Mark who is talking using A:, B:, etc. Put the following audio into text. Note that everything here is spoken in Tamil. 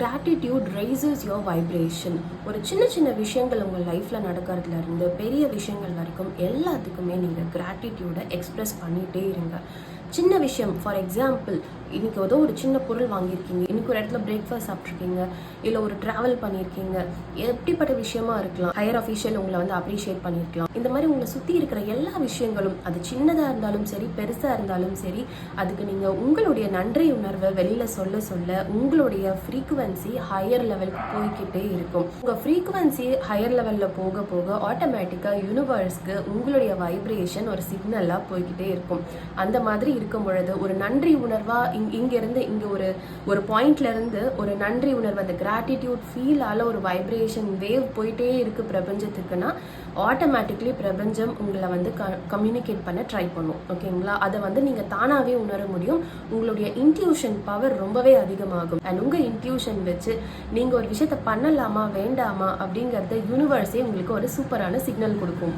A: Gratitude rises your vibration. ஒரு சின்ன சின்ன விஷயங்கள் உங்கள் லைஃப்பில் நடக்கிறதுல இருந்து பெரிய விஷயங்கள் வரைக்கும் எல்லாத்துக்குமே நீங்கள் கிராட்டிடியூடை எக்ஸ்ப்ரெஸ் பண்ணிகிட்டே இருங்க. சின்ன விஷயம், ஃபார் எக்ஸாம்பிள், இன்னைக்கு ஏதோ ஒரு சின்ன பொருள் வாங்கியிருக்கீங்க, இன்னைக்கு ஒரு இடத்துல பிரேக்ஃபாஸ்ட் சாப்பிட்ருக்கீங்க, இல்லை ஒரு ட்ராவல் பண்ணியிருக்கீங்க, எப்படிப்பட்ட விஷயமா இருக்கலாம். ஹையர் அஃபீஷியல் உங்களை வந்து அப்ரிஷியேட் பண்ணியிருக்கலாம். இந்த மாதிரி உங்களை சுற்றி இருக்கிற எல்லா விஷயங்களும், அது சின்னதாக இருந்தாலும் சரி பெருசாக இருந்தாலும் சரி, அதுக்கு நீங்கள் உங்களுடைய நன்றி உணர்வை வெளியில் சொல்ல சொல்ல உங்களுடைய ஃப்ரீக்குவன்சி ஹையர் லெவலுக்கு போய்கிட்டே இருக்கும். உங்கள் ஃப்ரீக்குவன்சி ஹையர் லெவலில் போக போக ஆட்டோமேட்டிக்காக யூனிவர்ஸ்க்கு உங்களுடைய வைப்ரேஷன் ஒரு சிக்னலாக போய்கிட்டே இருக்கும். அந்த மாதிரி இருக்கும் பொழுது ஒரு நன்றி உணர்வா இங்கிருந்து இங்க ஒரு பாயிண்ட்ல இருந்து ஒரு நன்றி உணர்வு, அந்த கிராட்டிடியூட் ஃபீலால ஒரு வைப்ரேஷன் வேவ் போயிட்டே இருக்கு பிரபஞ்சத்துக்குன்னா ஆட்டோமேட்டிக்லி பிரபஞ்சம் உங்களை வந்து கம்யூனிகேட் பண்ண ட்ரை பண்ணும். ஓகேங்களா? அதை வந்து நீங்க தானாவே உணர முடியும். உங்களுடைய இன்ட்யூஷன் பவர் ரொம்பவே அதிகமாகும். அண்ட் உங்க இன்ட்யூஷன் வச்சு நீங்க ஒரு விஷயத்த பண்ணலாமா வேண்டாமா அப்படிங்கறத யூனிவர்ஸே உங்களுக்கு ஒரு சூப்பரான சிக்னல் கொடுக்கும்.